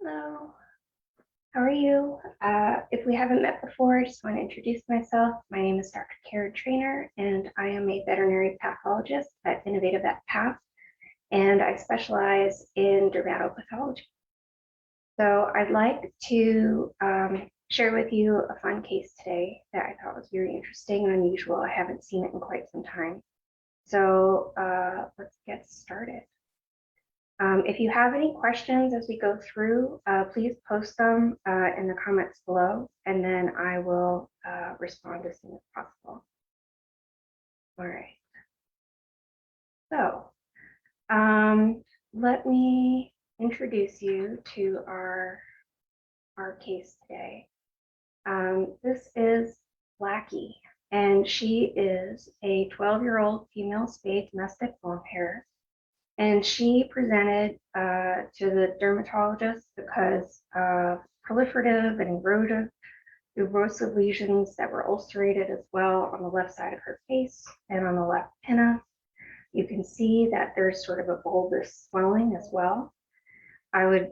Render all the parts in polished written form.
Hello, how are you? If we haven't met before, I just want to introduce myself. My name is Dr. Karen Trainer, and I am a veterinary pathologist at Innovative Vet Path, and I specialize in dermatopathology. So I'd like to share with you a fun case today that I thought was very interesting and unusual. I haven't seen it in quite some time. So let's get started. If you have any questions as we go through, please post them in the comments below, and then I will respond as soon as possible. All right. So let me introduce you to our case today. This is Blackie, and she is a 12-year-old female spayed domestic long hair. And she presented to the dermatologist because of proliferative and erosive lesions that were ulcerated as well on the left side of her face and on the left pinna. You can see that there's sort of a bulbous swelling as well. I would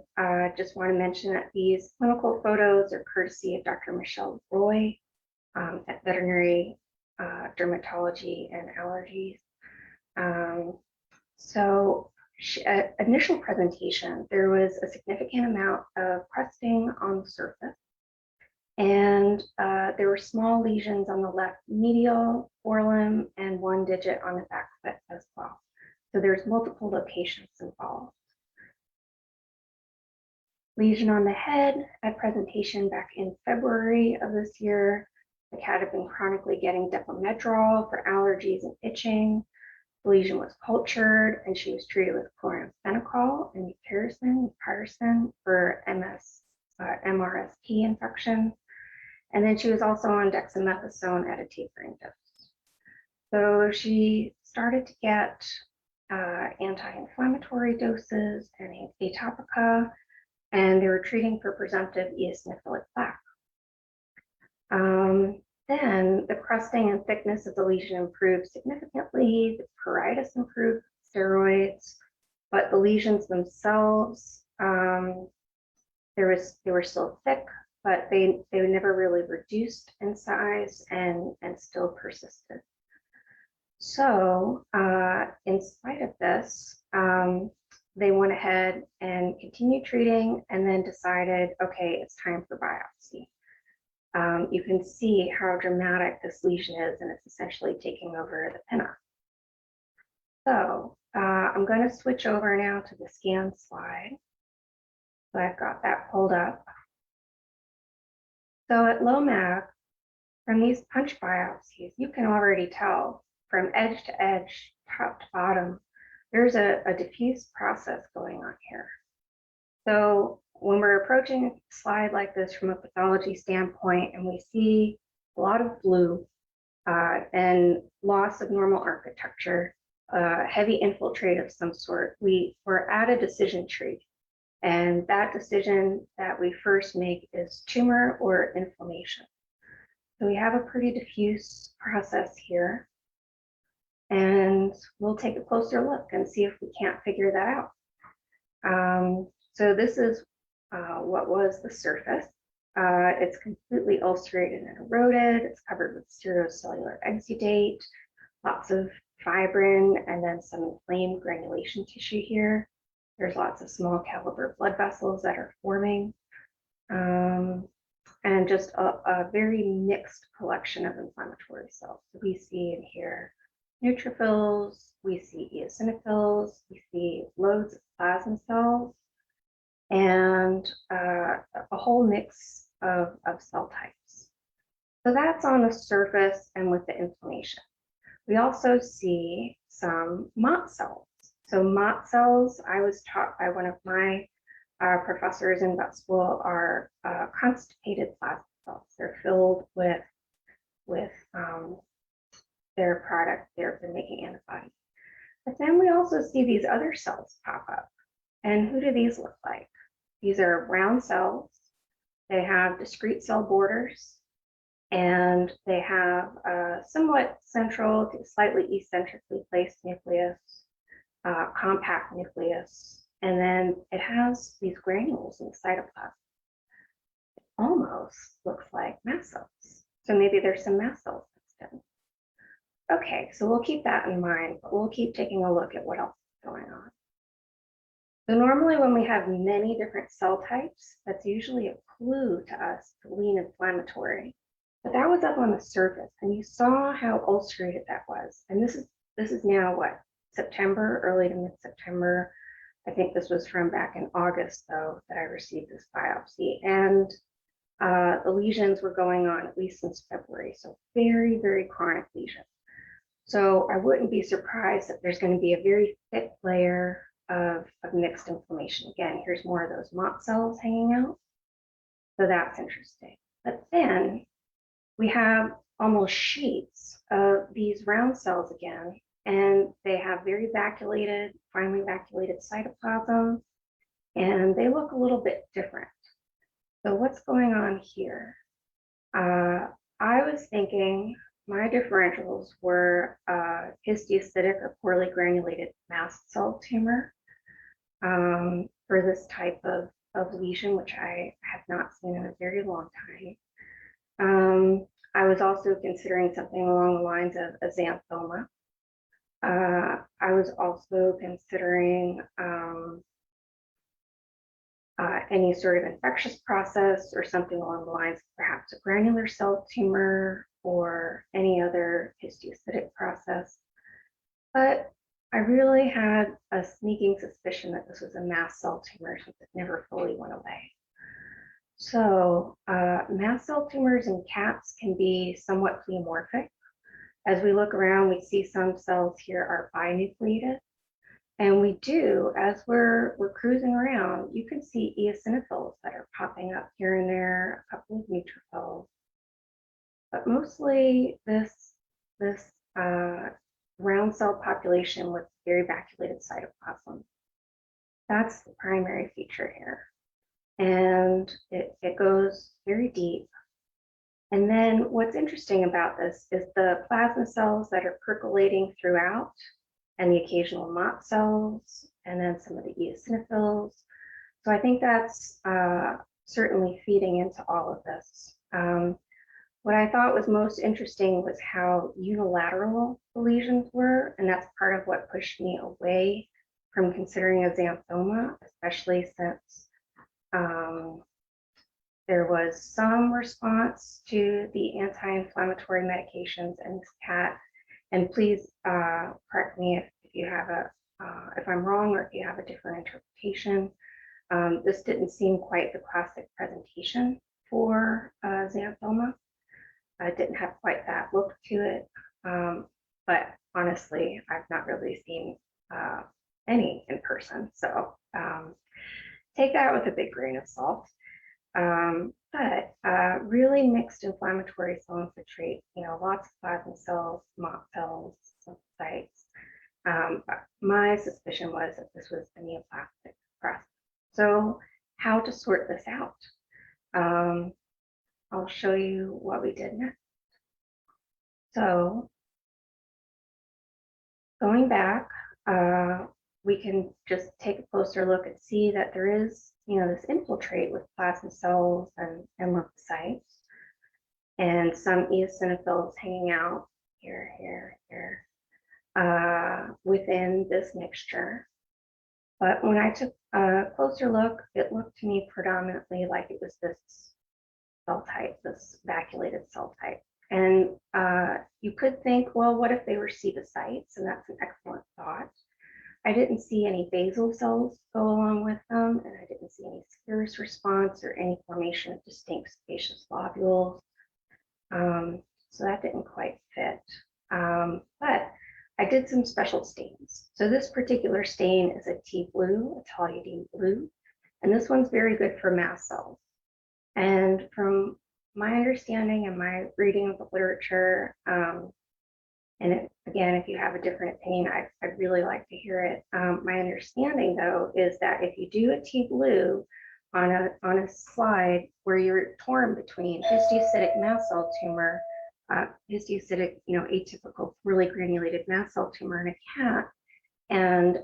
just want to mention that these clinical photos are courtesy of Dr. Michelle Roy at Veterinary Dermatology and Allergies. So initial presentation, there was a significant amount of crusting on the surface, and there were small lesions on the left medial forelimb and one digit on the back foot as well. So there's multiple locations involved. Lesion on the head at presentation back in February of this year. The cat had been chronically getting Depomedrol for allergies and itching. The lesion was cultured, and she was treated with chloramphenicol and mupirocin for MRSP infection. And then she was also on dexamethasone at a tapering dose. So she started to get anti-inflammatory doses and atopica, and they were treating for presumptive eosinophilic plaque. Then the crusting and thickness of the lesion improved significantly. The pruritus improved with steroids, but the lesions themselves, they were still thick, but they never really reduced in size and still persisted. So in spite of this, they went ahead and continued treating and then decided, okay, it's time for biopsy. You can see how dramatic this lesion is, and it's essentially taking over the pinna. So I'm going to switch over now to the scan slide. So I've got that pulled up. So at low mag, from these punch biopsies, you can already tell from edge to edge, top to bottom, there's a diffuse process going on here. So when we're approaching a slide like this from a pathology standpoint and we see a lot of blue and loss of normal architecture, heavy infiltrate of some sort, we're at a decision tree. And that decision that we first make is tumor or inflammation. So we have a pretty diffuse process here. And we'll take a closer look and see if we can't figure that out. So this is what was the surface. It's completely ulcerated and eroded. It's covered with serous-cellular exudate, lots of fibrin, and then some inflamed granulation tissue here. There's lots of small caliber blood vessels that are forming, and just a very mixed collection of inflammatory cells. So we see in here neutrophils, we see eosinophils, we see loads of plasma cells, and a whole mix of cell types. So that's on the surface and with the inflammation. We also see some MOT cells. So MOT cells, I was taught by one of my professors in vet school, are constipated plasma cells. They're filled with their product. They're making antibodies. But then we also see these other cells pop up. And who do these look like? These are round cells. They have discrete cell borders, and they have a somewhat central to slightly eccentrically placed nucleus, compact nucleus, And then it has these granules in the cytoplasm. It almost looks like mast cells. So maybe there's some mast cells mixed in. Okay, so we'll keep that in mind, but we'll keep taking a look at what else is going on. So normally when we have many different cell types, that's usually a clue to us to lean inflammatory. But that was up on the surface, and you saw how ulcerated that was. And this is now what, September, early to mid-September. I think this was from back in August, though, that I received this biopsy. And the lesions were going on at least since February. So very, very chronic lesions. So I wouldn't be surprised that there's going to be a very thick layer of mixed inflammation. Again, here's more of those MOT cells hanging out. So that's interesting. But then we have almost sheets of these round cells again, and they have very vacuolated, finely vacuolated cytoplasm, and they look a little bit different. So what's going on here? I was thinking my differentials were histiocytic or poorly granulated mast cell tumor for this type of lesion, which I have not seen in a very long time. I was also considering something along the lines of a xanthoma. I was also considering any sort of infectious process or something along the lines of perhaps a granular cell tumor or any other histiocytic process. But I really had a sneaking suspicion that this was a mast cell tumor since it never fully went away. So mast cell tumors in cats can be somewhat pleomorphic. As we look around, we see some cells here are binucleated. And we do, as we're cruising around, you can see eosinophils that are popping up here and there, a couple of neutrophils. But mostly this round cell population with very vacuolated cytoplasm. That's the primary feature here. And it goes very deep. And then what's interesting about this is the plasma cells that are percolating throughout, and the occasional MOT cells, and then some of the eosinophils. So I think that's certainly feeding into all of this. What I thought was most interesting was how unilateral the lesions were, and that's part of what pushed me away from considering a xanthoma, especially since there was some response to the anti-inflammatory medications in this cat. And please correct me if you have if I'm wrong or if you have a different interpretation. This didn't seem quite the classic presentation for xanthoma. It didn't have quite that look to it. But honestly, I've not really seen any in person. So take that with a big grain of salt. But really mixed inflammatory cell infiltrate, lots of plasma cells, MOT cells, lymphocytes. My suspicion was that this was a neoplastic process. So how to sort this out? I'll show you what we did next. So going back, we can just take a closer look and see that there is, this infiltrate with plasma cells and lymphocytes, and some eosinophils hanging out here, within this mixture. But when I took a closer look, it looked to me predominantly like it was this cell type, this vacuolated cell type. And you could think, well, what if they were cetocytes? And that's an excellent thought. I didn't see any basal cells go along with them, and I didn't see any serous response or any formation of distinct sebaceous globules. So that didn't quite fit. But I did some special stains. So this particular stain is a T blue, a toluidine blue, and this one's very good for mast cells. And from my understanding and my reading of the literature, and again, if you have a different opinion, I'd really like to hear it. My understanding, though, is that if you do a T blue on a slide where you're torn between histiocytic mast cell tumor, histiocytic, atypical, really granulated mast cell tumor in a cat, and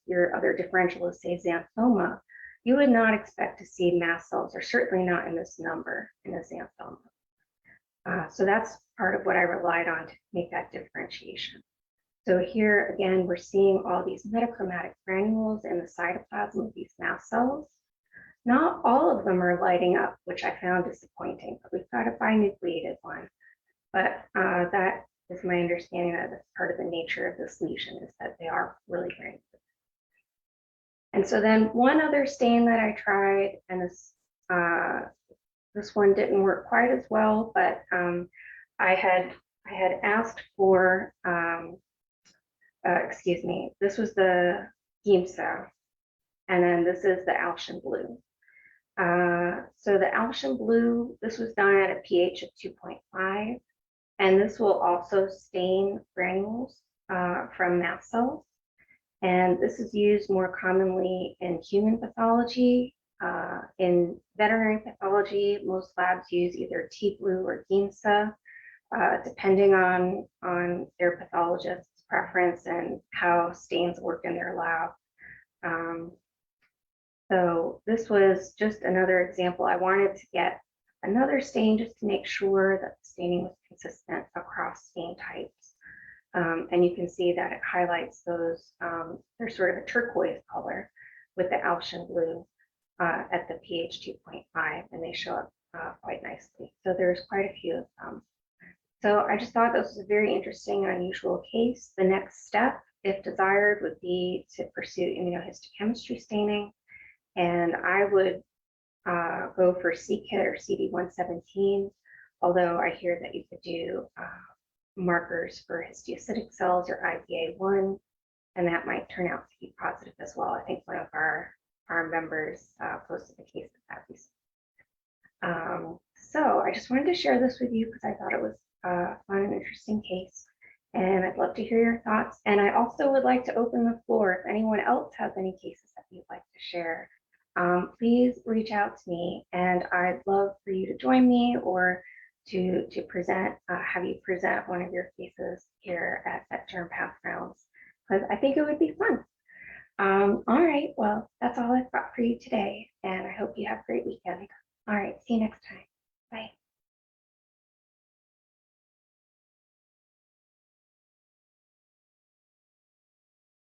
your other differential is, say, xanthoma, you would not expect to see mast cells, or certainly not in this number in a xanthoma. So that's part of what I relied on to make that differentiation. So here again, we're seeing all these metachromatic granules in the cytoplasm of these mast cells. Not all of them are lighting up, which I found disappointing, but we've got a binucleated one. But that is my understanding that that's part of the nature of this lesion, is that they are really granulated. And so then one other stain that I tried, and this one didn't work quite as well, but I had asked for, excuse me, this was the Giemsa, and then this is the Alcian blue. So the Alcian blue, this was done at a pH of 2.5, and this will also stain granules from mast cells. And this is used more commonly in human pathology. In veterinary pathology, most labs use either T-blue or Giemsa, depending on their pathologist's preference and how stains work in their lab. So this was just another example. I wanted to get another stain just to make sure that the staining was consistent across stain types. And you can see that it highlights those, they're sort of a turquoise color with the Alcian blue at the pH 2.5, and they show up quite nicely. So there's quite a few of them. So I just thought this was a very interesting and unusual case. The next step, if desired, would be to pursue immunohistochemistry staining. And I would go for c-KIT or CD117, although I hear that you could do markers for histiocytic cells or IgA1, and that might turn out to be positive as well. I think one of our members posted a case of that recently. So I just wanted to share this with you because I thought it was a fun and interesting case, and I'd love to hear your thoughts. And I also would like to open the floor if anyone else has any cases that you'd like to share. Please reach out to me, and I'd love for you to join me or to present, have you present one of your cases here at VDPF Rounds, because I think it would be fun. All right, well, that's all I've got for you today, and I hope you have a great weekend. All right, see you next time.